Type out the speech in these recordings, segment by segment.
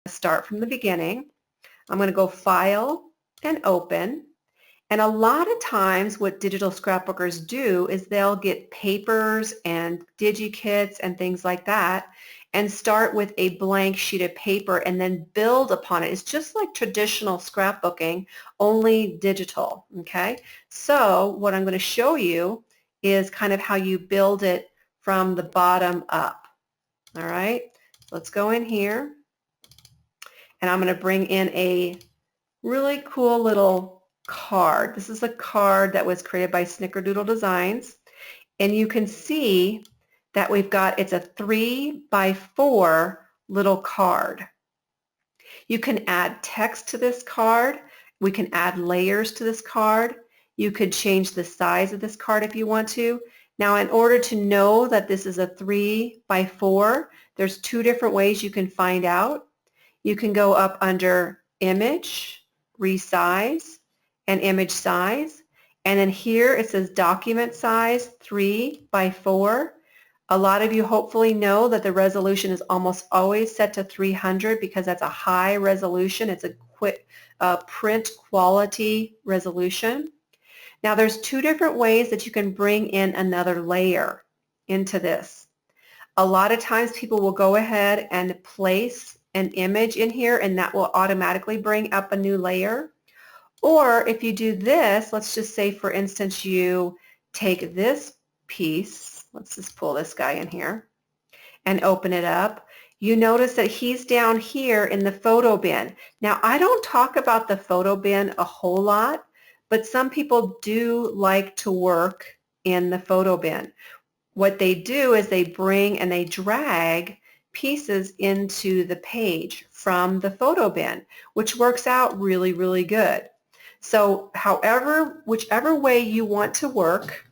Start from the beginning. I'm going to go File and Open. And a lot of times what digital scrapbookers do is they'll get papers and digi-kits and things like that and start with a blank sheet of paper and then build upon it. It's just like traditional scrapbooking, only digital, okay? So what I'm going to show you is kind of how you build it from the bottom up, all right? Let's go in here, and I'm going to bring in a really cool little card. This is a card that was created by Snickerdoodle Designs, and you can see that it's a 3x4 little card. You can add text to this card. We can add layers to this card. You could change the size of this card if you want to. Now, in order to know that this is a 3x4, there's two different ways you can find out. You can go up under Image, Resize, and Image Size. And then here it says Document Size 3x4. A lot of you hopefully know that the resolution is almost always set to 300 because that's a high resolution. It's a print quality resolution. Now there's two different ways that you can bring in another layer into this. A lot of times people will go ahead and place an image in here, and that will automatically bring up a new layer. Or if you do this, let's just say for instance you take this piece, let's just pull this guy in here and open it up. You notice that he's down here in the photo bin. Now I don't talk about the photo bin a whole lot, but some people do like to work in the photo bin. What they do is they bring and they drag pieces into the page from the photo bin, which works out really, really good. So whichever way you want to work,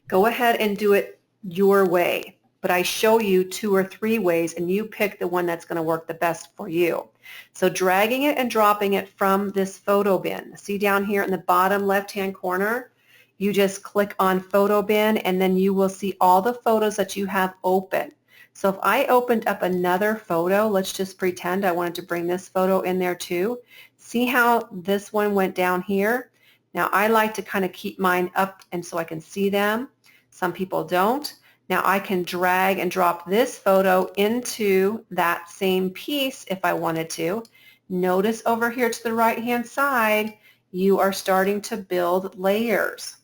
go ahead and do it your way. But I show you 2 or 3 ways, and you pick the one that's going to work the best for you. So dragging it and dropping it from this photo bin. See down here in the bottom left-hand corner, you just click on photo bin, and then you will see all the photos that you have open. So if I opened up another photo, let's just pretend I wanted to bring this photo in there too. See how this one went down here? Now I like to kind of keep mine up and so I can see them. Some people don't. Now I can drag and drop this photo into that same piece if I wanted to. Notice over here to the right hand side, you are starting to build layers.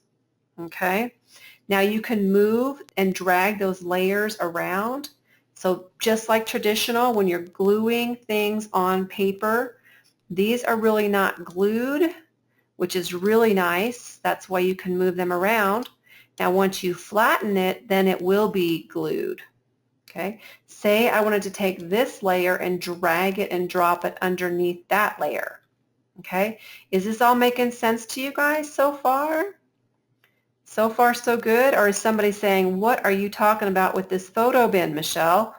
Okay? Now you can move and drag those layers around. So just like traditional, when you're gluing things on paper, these are really not glued, which is really nice. That's why you can move them around. Now once you flatten it, then it will be glued. Okay? Say I wanted to take this layer and drag it and drop it underneath that layer. Okay? Is this all making sense to you guys so far? So far so good? Or is somebody saying, what are you talking about with this photo bin, Michelle?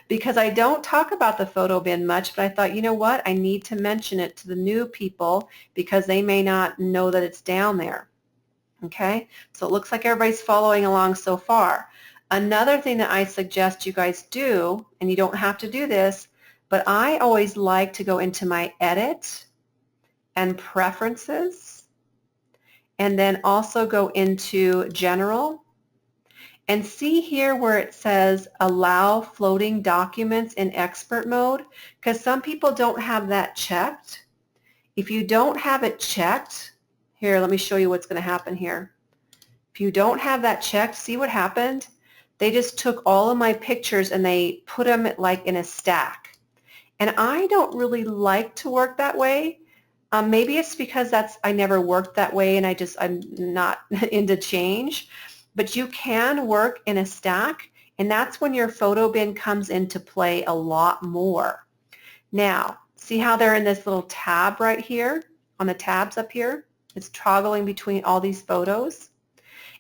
Because I don't talk about the photo bin much, but I thought, you know what? I need to mention it to the new people because they may not know that it's down there. Okay? So it looks like everybody's following along so far. Another thing that I suggest you guys do, and you don't have to do this, but I always like to go into my Edit and Preferences, and then also go into General, and see here where it says Allow Floating Documents in Expert Mode, because some people don't have that checked. If you don't have it checked, here, let me show you what's going to happen here. If you don't have that checked, see what happened? They just took all of my pictures and they put them like in a stack. And I don't really like to work that way. Maybe it's because I never worked that way and I'm not into change. But you can work in a stack, and that's when your photo bin comes into play a lot more. Now, see how they're in this little tab right here, on the tabs up here? It's toggling between all these photos.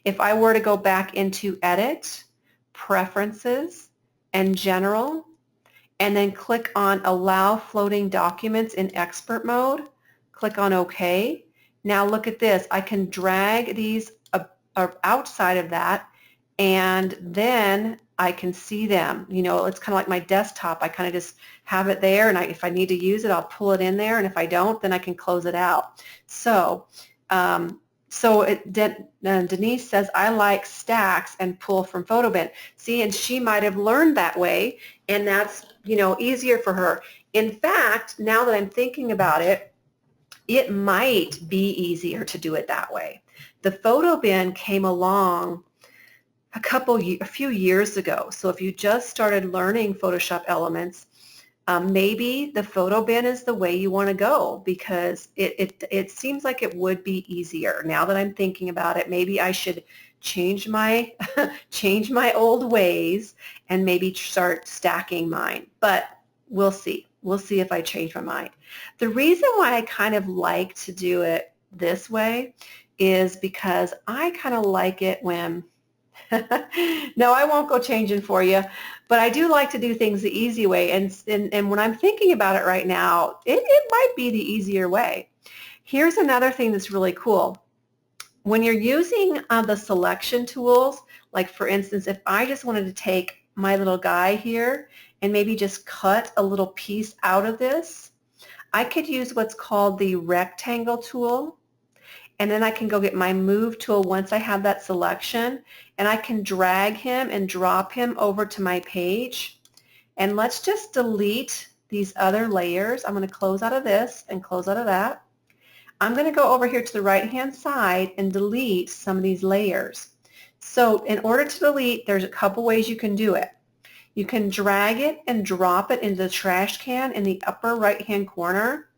If I were to go back into Edit, Preferences, and General, and then click on Allow Floating Documents in Expert Mode, click on OK. Now look at this. I can drag these outside of that and then I can see them. You know, it's kind of like my desktop. I kind of just have it there, and if I need to use it, I'll pull it in there, and if I don't, then I can close it out. So, Denise says, I like stacks and pull from photo bin. See, and she might have learned that way, and that's, you know, easier for her. In fact, now that I'm thinking about it, it might be easier to do it that way. The photo bin came along a few years ago. So if you just started learning Photoshop Elements, maybe the photo bin is the way you want to go, because it seems like it would be easier. Now that I'm thinking about it, maybe I should change my change my old ways and maybe start stacking mine. But we'll see. We'll see if I change my mind. The reason why I kind of like to do it this way is because I kind of like it when no, I won't go changing for you, but I do like to do things the easy way, and when I'm thinking about it right now, it might be the easier way. Here's another thing that's really cool. When you're using the selection tools, like for instance, if I just wanted to take my little guy here and maybe just cut a little piece out of this, I could use what's called the rectangle tool. And then I can go get my move tool once I have that selection, and I can drag him and drop him over to my page. And let's just delete these other layers. I'm going to close out of this and close out of that. I'm going to go over here to the right hand side and delete some of these layers. So in order to delete, there's a couple ways you can do it. You can drag it and drop it into the trash can in the upper right hand corner.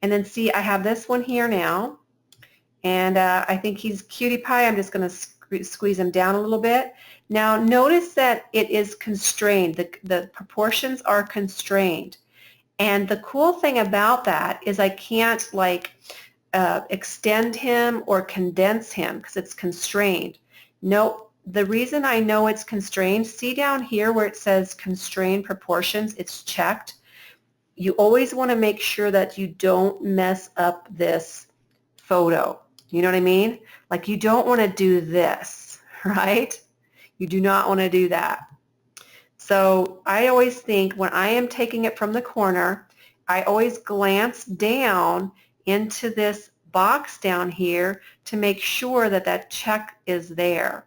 And then see, I have this one here now. And I think he's cutie pie. I'm just going to squeeze him down a little bit. Now notice that it is constrained. The proportions are constrained. And the cool thing about that is I can't like extend him or condense him because it's constrained. No, the reason I know it's constrained, see down here where it says constrained proportions, it's checked. You always want to make sure that you don't mess up this photo. You know what I mean? Like you don't want to do this, right? You do not want to do that. So I always think when I am taking it from the corner, I always glance down into this box down here to make sure that that check is there.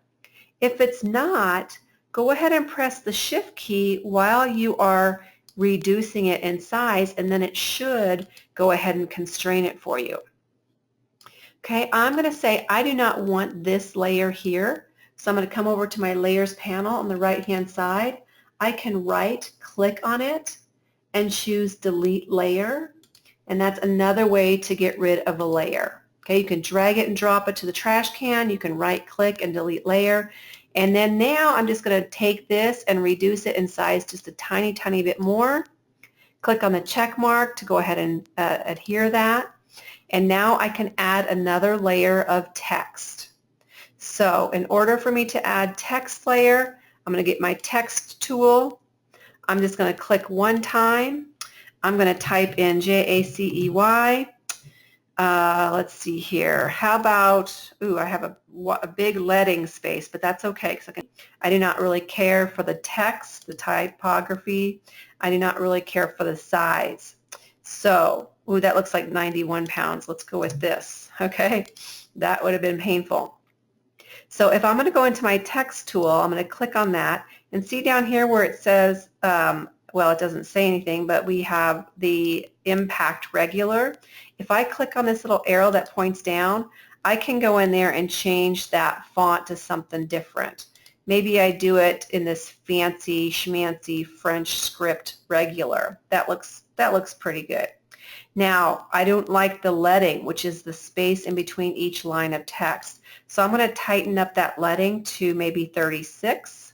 If it's not, go ahead and press the Shift key while you are reducing it in size, and then it should go ahead and constrain it for you. Okay, I'm going to say I do not want this layer here, so I'm going to come over to my layers panel on the right hand side. I can right click on it and choose delete layer, and that's another way to get rid of a layer. Okay, you can drag it and drop it to the trash can, you can right click and delete layer, and then now I'm just going to take this and reduce it in size just a tiny bit more. Click on the check mark to go ahead and adhere that. And now I can add another layer of text. So in order for me to add text layer, I'm going to get my text tool. I'm just going to click one time. I'm going to type in J-A-C-E-Y. Let's see here. How about, I have a big leading space, but that's okay because I do not really care for the text, the typography. I do not really care for the size. So, that looks like 91 pounds. Let's go with this, okay? That would have been painful. So if I'm going to go into my text tool, I'm going to click on that and see down here where it says, well, it doesn't say anything, but we have the impact regular. If I click on this little arrow that points down, I can go in there and change that font to something different. Maybe I do it in this fancy schmancy French script regular. That looks pretty good. Now, I don't like the leading, which is the space in between each line of text. So I'm going to tighten up that leading to maybe 36.